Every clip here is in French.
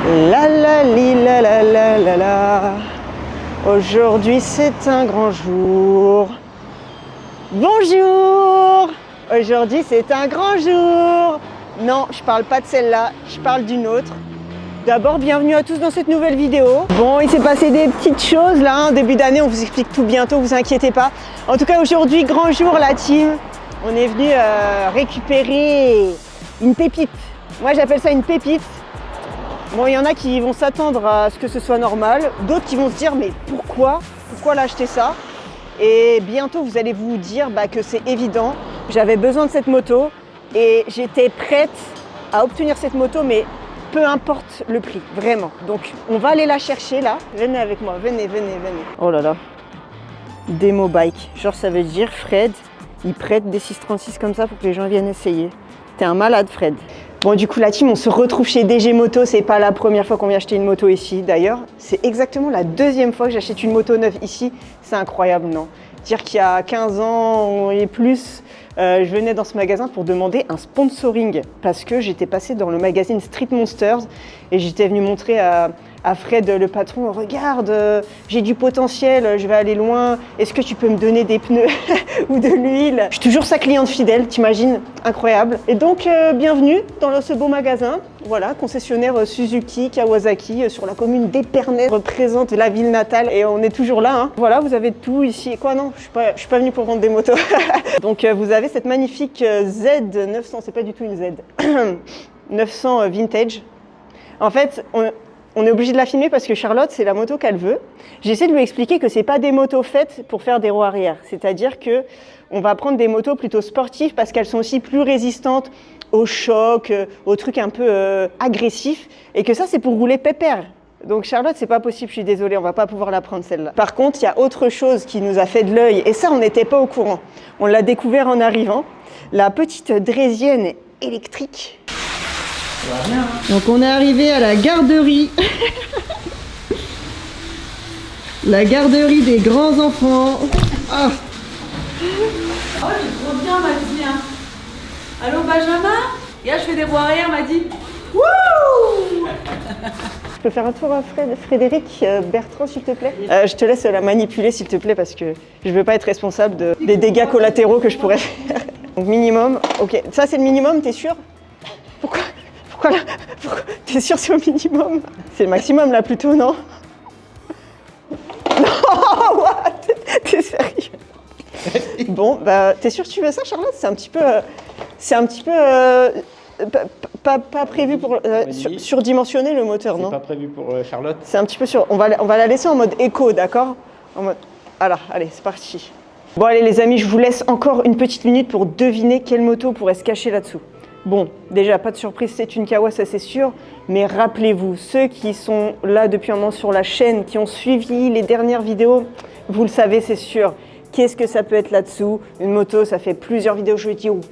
La la li la la la la la. Aujourd'hui c'est un grand jour. Bonjour. Aujourd'hui c'est un grand jour. Non, je parle pas de celle-là, je parle d'une autre. D'abord, bienvenue à tous dans cette nouvelle vidéo. Bon, il s'est passé des petites choses là, hein. Début d'année, on vous explique tout bientôt, vous inquiétez pas. En tout cas, aujourd'hui, grand jour la team. On est venu récupérer une pépite. Moi, j'appelle ça une pépite. Bon, il y en a qui vont s'attendre à ce que ce soit normal, d'autres qui vont se dire mais pourquoi l'acheter ça? Et bientôt vous allez vous dire que c'est évident, j'avais besoin de cette moto et j'étais prête à obtenir cette moto, mais peu importe le prix, vraiment. Donc on va aller la chercher là, venez avec moi, venez. Oh là là, démo bike, genre ça veut dire Fred, il prête des 636 comme ça pour que les gens viennent essayer. T'es un malade Fred. Bon, du coup, la team, on se retrouve chez DG Moto. C'est pas la première fois qu'on vient acheter une moto ici. D'ailleurs, c'est exactement la deuxième fois que j'achète une moto neuve ici. C'est incroyable, non? Dire qu'il y a 15 ans et plus, je venais dans ce magasin pour demander un sponsoring parce que j'étais passée dans le magazine Street Monsters et j'étais venue montrer à Fred, le patron, regarde, j'ai du potentiel, je vais aller loin, est-ce que tu peux me donner des pneus ou de l'huile? Je suis toujours sa cliente fidèle, t'imagines? Incroyable. Et donc, bienvenue dans ce beau magasin. Voilà, concessionnaire Suzuki, Kawasaki, sur la commune d'Épernay, représente la ville natale et on est toujours là. Hein. Voilà, vous avez tout ici. Quoi, non, je suis pas venue pour vendre des motos. Donc, vous avez cette magnifique Z900, c'est pas du tout une Z, 900 vintage. En fait, on est obligé de la filmer parce que Charlotte, c'est la moto qu'elle veut. J'essaie de lui expliquer que c'est pas des motos faites pour faire des roues arrière. C'est-à-dire que on va prendre des motos plutôt sportives parce qu'elles sont aussi plus résistantes aux chocs, aux trucs un peu agressifs. Et que ça, c'est pour rouler pépère. Donc Charlotte, c'est pas possible, je suis désolée, on va pas pouvoir la prendre celle-là. Par contre, il y a autre chose qui nous a fait de l'œil. Et ça, on n'était pas au courant. On l'a découvert en arrivant. La petite draisienne électrique. Donc on est arrivé à la garderie. La garderie des grands enfants. Ah. Oh, j'ai trop bien, m'a dit. Hein. Allô, Benjamin? Et là, je fais des roues arrière, m'a dit. Wouh! Je peux faire un tour à Frédéric Bertrand, s'il te plaît? Je te laisse la manipuler, s'il te plaît, parce que je ne veux pas être responsable des dégâts collatéraux que je pourrais faire. Donc minimum, ok. Ça, c'est le minimum, t'es sûr? Pourquoi t'es sûr c'est au minimum? C'est le maximum là plutôt, non? Non, what? T'es sérieux? Bon, t'es sûr que tu veux ça, Charlotte? C'est un petit peu, pas prévu pour surdimensionner le moteur, non? C'est pas prévu pour Charlotte. C'est un petit peu on va la laisser en mode éco, d'accord? En mode, voilà, allez, c'est parti. Bon, allez les amis, je vous laisse encore une petite minute pour deviner quelle moto pourrait se cacher là-dessous. Bon, déjà, pas de surprise, c'est une Kawa, ça c'est sûr, mais rappelez-vous, ceux qui sont là depuis un moment sur la chaîne, qui ont suivi les dernières vidéos, vous le savez, c'est sûr. Qu'est-ce que ça peut être là-dessous? Une moto, ça fait plusieurs vidéos, je lui dis, waouh,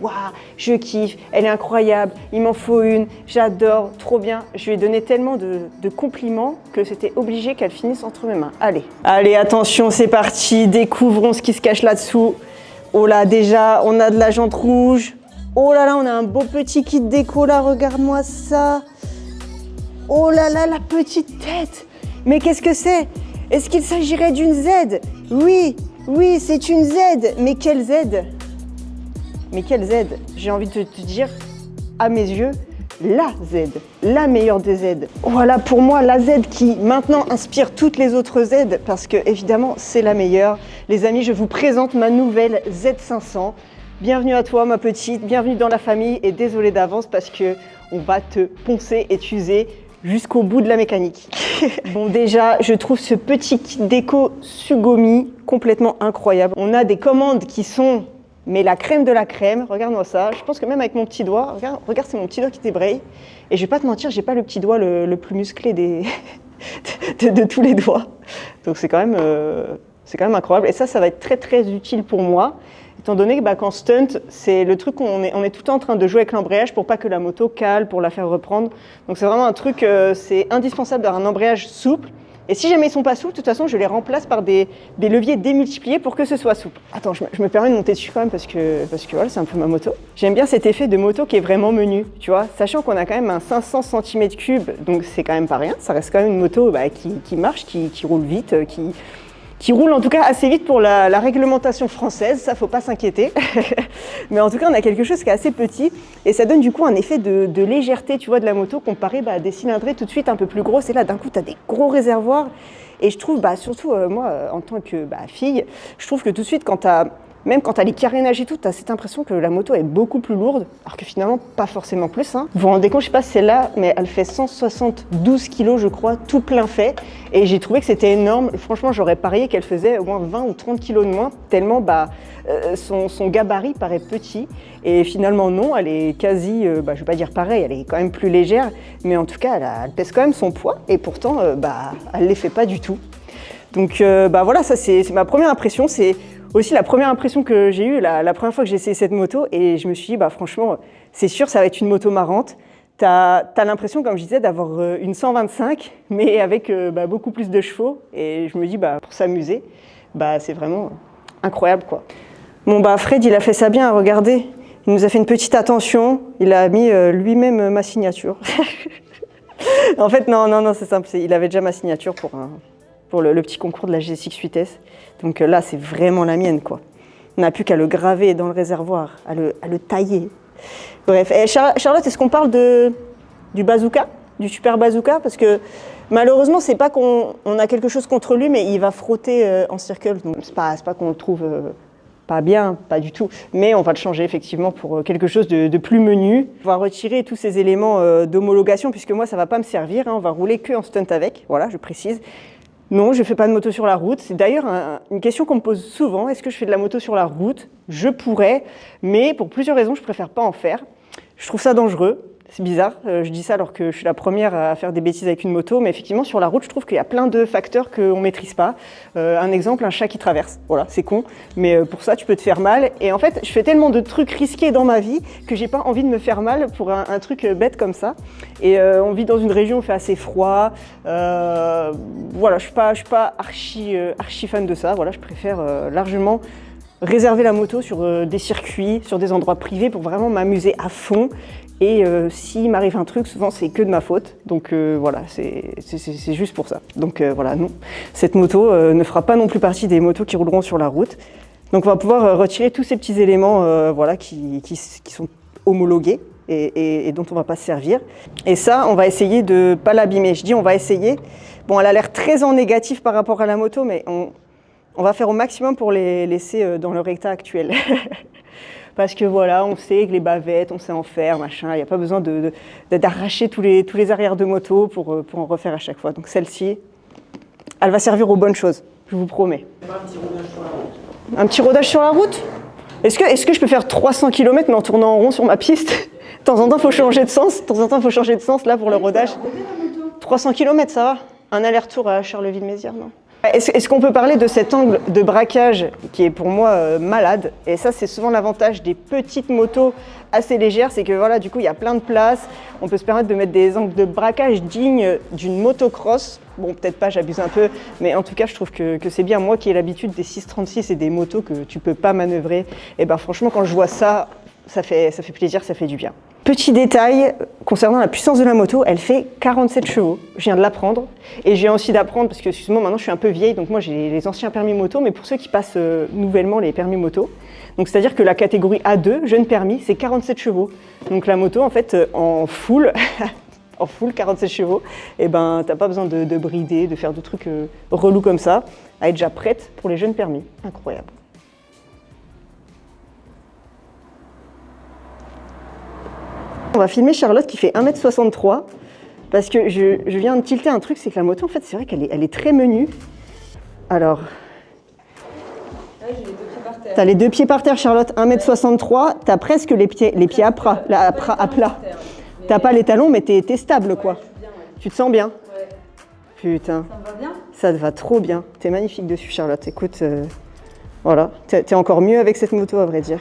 je kiffe, elle est incroyable, il m'en faut une, j'adore, trop bien. Je lui ai donné tellement de compliments que c'était obligé qu'elle finisse entre mes mains. Allez, attention, c'est parti, découvrons ce qui se cache là-dessous. Oh là, déjà, on a de la jante rouge. Oh là là, on a un beau petit kit déco là, regarde-moi ça. Oh là là, la petite tête. Mais qu'est-ce que c'est? Est-ce qu'il s'agirait d'une Z? Oui, c'est une Z. Mais quelle Z? J'ai envie de te dire, à mes yeux, la Z, la meilleure des Z. Voilà pour moi la Z qui maintenant inspire toutes les autres Z parce que évidemment c'est la meilleure. Les amis, je vous présente ma nouvelle Z500. Bienvenue à toi ma petite, bienvenue dans la famille et désolé d'avance parce que on va te poncer et t'user jusqu'au bout de la mécanique. Bon déjà, je trouve ce petit kit déco Sugomi complètement incroyable. On a des commandes qui sont, mais la crème de la crème, regarde-moi ça. Je pense que même avec mon petit doigt, regarde c'est mon petit doigt qui débraye. Et je vais pas te mentir, j'ai pas le petit doigt le plus musclé de tous les doigts. Donc c'est quand même incroyable. Et ça va être très très utile pour moi. Étant donné que qu'en stunt, c'est le truc où on est tout le temps en train de jouer avec l'embrayage pour pas que la moto cale, pour la faire reprendre. Donc c'est vraiment un truc, c'est indispensable d'avoir un embrayage souple Et si jamais ils sont pas souples, de toute façon, je les remplace par des leviers démultipliés pour que ce soit souple. Attends, je me permets de monter dessus quand même parce que voilà, c'est un peu ma moto. J'aime bien cet effet de moto qui est vraiment menu, tu vois, sachant qu'on a quand même un 500 cm3, donc c'est quand même pas rien. Ça reste quand même une moto qui marche, qui roule vite, qui roule en tout cas assez vite pour la réglementation française, ça faut pas s'inquiéter. Mais en tout cas, on a quelque chose qui est assez petit et ça donne du coup un effet de légèreté, tu vois, de la moto comparé à des cylindrées tout de suite un peu plus grosses. Et là, d'un coup, tu as des gros réservoirs. Et je trouve, surtout moi, en tant que fille, je trouve que tout de suite, même quand tu as les carénages et tout, tu as cette impression que la moto est beaucoup plus lourde, alors que finalement, pas forcément plus. Hein. Vous vous rendez compte, je sais pas si celle-là, mais elle fait 172 kg, je crois, tout plein fait. Et j'ai trouvé que c'était énorme. Franchement, j'aurais parié qu'elle faisait au moins 20 ou 30 kg de moins, tellement son gabarit paraît petit. Et finalement, non, elle est quasi, je vais pas dire pareil, elle est quand même plus légère, mais en tout cas, elle pèse quand même son poids, et pourtant, elle les fait pas du tout. Donc voilà, ça c'est ma première impression. C'est aussi la première impression que j'ai eue la première fois que j'ai essayé cette moto, et je me suis dit, franchement, c'est sûr, ça va être une moto marrante. T'as l'impression, comme je disais, d'avoir une 125, mais avec beaucoup plus de chevaux. Et je me dis, pour s'amuser, c'est vraiment incroyable, quoi. Bon, Fred, il a fait ça bien, regardez. Il nous a fait une petite attention. Il a mis lui-même ma signature. En fait, non, c'est simple. Il avait déjà ma signature pour le petit concours de la G6 8S. Donc là, c'est vraiment la mienne, quoi. On n'a plus qu'à le graver dans le réservoir, à le tailler. Bref, Charlotte, est-ce qu'on parle du bazooka, du super bazooka? Parce que malheureusement, c'est pas qu'on a quelque chose contre lui, mais il va frotter en circle. Donc c'est pas qu'on le trouve pas bien, pas du tout. Mais on va le changer effectivement pour quelque chose de plus menu. On va retirer tous ces éléments d'homologation, puisque moi, ça va pas me servir. Hein. On va rouler que en stunt avec, voilà, je précise. Non, je ne fais pas de moto sur la route. C'est d'ailleurs une question qu'on me pose souvent. Est-ce que je fais de la moto sur la route? Je pourrais, mais pour plusieurs raisons, je préfère pas en faire. Je trouve ça dangereux. C'est bizarre, je dis ça alors que je suis la première à faire des bêtises avec une moto, mais effectivement, sur la route, je trouve qu'il y a plein de facteurs qu'on ne maîtrise pas. Un exemple, un chat qui traverse. Voilà, c'est con, mais pour ça, tu peux te faire mal. Et en fait, je fais tellement de trucs risqués dans ma vie que j'ai pas envie de me faire mal pour un truc bête comme ça. Et on vit dans une région où il fait assez froid. Voilà, je suis pas archi fan de ça. Voilà, je préfère largement réserver la moto sur des circuits, sur des endroits privés pour vraiment m'amuser à fond. Et s'il m'arrive un truc, souvent c'est que de ma faute. Donc voilà, c'est juste pour ça. Donc voilà, non. Cette moto ne fera pas non plus partie des motos qui rouleront sur la route. Donc on va pouvoir retirer tous ces petits éléments voilà, qui sont homologués et dont on ne va pas se servir. Et ça, on va essayer de ne pas l'abîmer. Je dis on va essayer. Bon, elle a l'air très en négatif par rapport à la moto, mais on va faire au maximum pour les laisser dans leur état actuel. Parce que voilà, on sait que les bavettes, on sait en faire, machin. Il n'y a pas besoin d'arracher tous les arrières de moto pour en refaire à chaque fois. Donc celle-ci, elle va servir aux bonnes choses, je vous promets. Un petit rodage sur la route? Est-ce que je peux faire 300 km mais en tournant en rond sur ma piste? De temps en temps, il faut changer de sens. Là pour le rodage. 300 km, ça va? Un aller-retour à Charleville-Mézières, non? Est-ce qu'on peut parler de cet angle de braquage qui est pour moi malade? Et ça, c'est souvent l'avantage des petites motos assez légères, c'est que voilà, du coup, il y a plein de place. On peut se permettre de mettre des angles de braquage dignes d'une motocross. Bon, peut-être pas, j'abuse un peu, mais en tout cas, je trouve que c'est bien. Moi qui ai l'habitude des 636 et des motos que tu peux pas manœuvrer, et franchement, quand je vois ça, ça fait plaisir, ça fait du bien. Petit détail concernant la puissance de la moto, elle fait 47 chevaux. Je viens de l'apprendre et je viens aussi d'apprendre parce que excuse-moi, maintenant je suis un peu vieille, donc moi j'ai les anciens permis moto, mais pour ceux qui passent nouvellement les permis moto, donc c'est-à-dire que la catégorie A2, jeune permis, c'est 47 chevaux. Donc la moto en fait en full, 47 chevaux, et t'as pas besoin de brider, de faire de trucs relous comme ça, à être déjà prête pour les jeunes permis. Incroyable. On va filmer Charlotte qui fait 1m63 parce que je viens de tilter un truc, c'est que la moto en fait c'est vrai qu'elle est très menue. Alors, t'as les deux pieds par terre Charlotte, 1m63, t'as presque les pieds à plat. T'as pas les talons mais t'es stable quoi. Tu te sens bien? Ouais. Putain. Ça me va bien? Ça te va trop bien. T'es magnifique dessus Charlotte. Écoute, voilà, t'es encore mieux avec cette moto à vrai dire.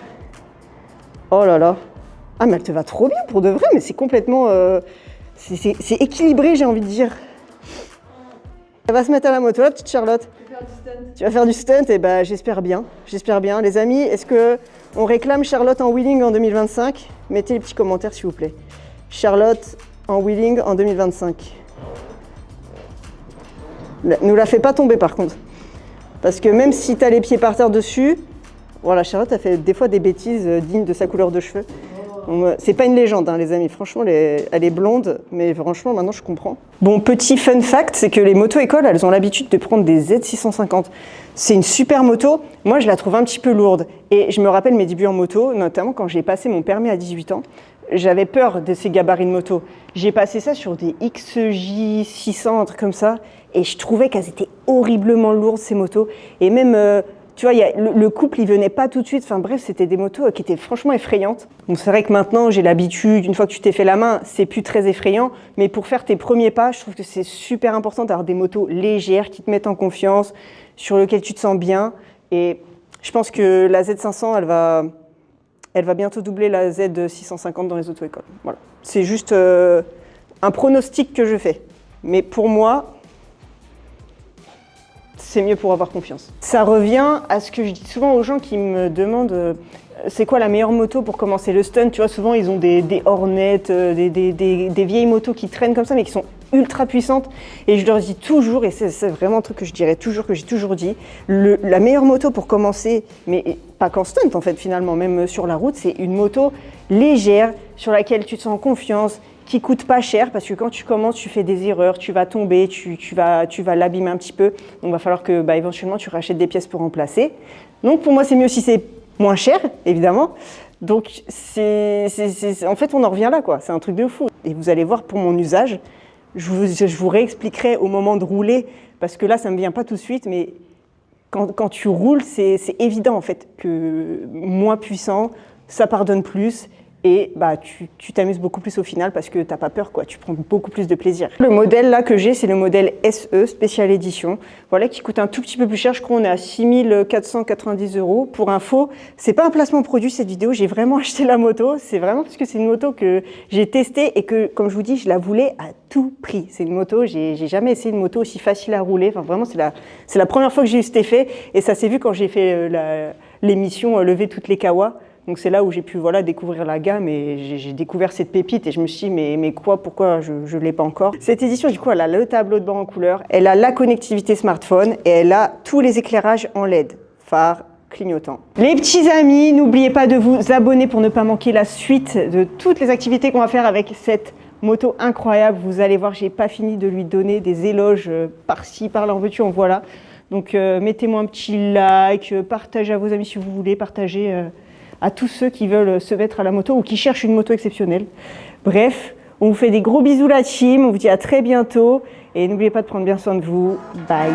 Oh là là. Ah mais elle te va trop bien pour de vrai, mais c'est complètement... c'est équilibré j'ai envie de dire. Elle va se mettre à la moto, la petite Charlotte. Tu vas faire du stunt? Et bah j'espère bien. J'espère bien. Les amis, est-ce que on réclame Charlotte en wheeling en 2025? Mettez les petits commentaires s'il vous plaît. Charlotte en wheeling en 2025. Nous la fais pas tomber par contre. Parce que même si tu as les pieds par terre dessus, voilà, Charlotte a fait des fois des bêtises dignes de sa couleur de cheveux. C'est pas une légende, hein, les amis. Franchement, elle est blonde, mais franchement, maintenant, je comprends. Bon, petit fun fact, c'est que les moto-écoles, elles ont l'habitude de prendre des Z650. C'est une super moto. Moi, je la trouve un petit peu lourde. Et je me rappelle mes débuts en moto, notamment quand j'ai passé mon permis à 18 ans. J'avais peur de ces gabarits de moto. J'ai passé ça sur des XJ600, un truc comme ça. Et je trouvais qu'elles étaient horriblement lourdes, ces motos. Et même... tu vois, le couple, il venait pas tout de suite. Enfin bref, c'était des motos qui étaient franchement effrayantes. Bon, c'est vrai que maintenant, j'ai l'habitude, une fois que tu t'es fait la main, c'est plus très effrayant. Mais pour faire tes premiers pas, je trouve que c'est super important d'avoir des motos légères qui te mettent en confiance, sur lesquelles tu te sens bien. Et je pense que la Z500, elle va bientôt doubler la Z650 dans les auto-écoles. Voilà. C'est juste un pronostic que je fais. Mais pour moi... c'est mieux pour avoir confiance. Ça revient à ce que je dis souvent aux gens qui me demandent c'est quoi la meilleure moto pour commencer le stunt. Tu vois, souvent ils ont des Hornet, des vieilles motos qui traînent comme ça mais qui sont ultra puissantes. Et je leur dis toujours, et c'est vraiment un truc que je dirais toujours, que j'ai toujours dit, la meilleure moto pour commencer, mais pas qu'en stunt en fait finalement, même sur la route, c'est une moto légère sur laquelle tu te sens en confiance, qui coûte pas cher parce que quand tu commences, tu fais des erreurs, tu vas tomber, tu vas l'abîmer un petit peu. Donc il va falloir que éventuellement tu rachètes des pièces pour remplacer. Donc pour moi, c'est mieux si c'est moins cher, évidemment. Donc en fait, on en revient là, quoi. C'est un truc de fou. Et vous allez voir pour mon usage, je vous réexpliquerai au moment de rouler parce que là, ça me vient pas tout de suite, mais quand tu roules, c'est évident en fait que moins puissant, ça pardonne plus. Et tu t'amuses beaucoup plus au final parce que t'as pas peur, quoi. Tu prends beaucoup plus de plaisir. Le modèle là que j'ai, c'est le modèle SE Special Edition, voilà, qui coûte un tout petit peu plus cher. Je crois qu'on est à 6 490 €. Pour info, c'est pas un placement produit cette vidéo. J'ai vraiment acheté la moto. C'est vraiment parce que c'est une moto que j'ai testée et que, comme je vous dis, je la voulais à tout prix. C'est une moto. J'ai jamais essayé une moto aussi facile à rouler. Enfin, vraiment, c'est la première fois que j'ai eu cet effet et ça s'est vu quand j'ai fait l'émission Lever toutes les kawas. Donc c'est là où j'ai pu découvrir la gamme et j'ai découvert cette pépite et je me suis dit mais pourquoi je ne l'ai pas encore. Cette édition du coup elle a le tableau de bord en couleur, elle a la connectivité smartphone et elle a tous les éclairages en LED, phare, clignotant. Les petits amis, n'oubliez pas de vous abonner pour ne pas manquer la suite de toutes les activités qu'on va faire avec cette moto incroyable. Vous allez voir, j'ai pas fini de lui donner des éloges par-ci, par-là, en veux-tu, en voilà. Donc mettez-moi un petit like, partagez à vos amis si vous voulez, partagez à tous ceux qui veulent se mettre à la moto ou qui cherchent une moto exceptionnelle. Bref, on vous fait des gros bisous la team, on vous dit à très bientôt et n'oubliez pas de prendre bien soin de vous. Bye.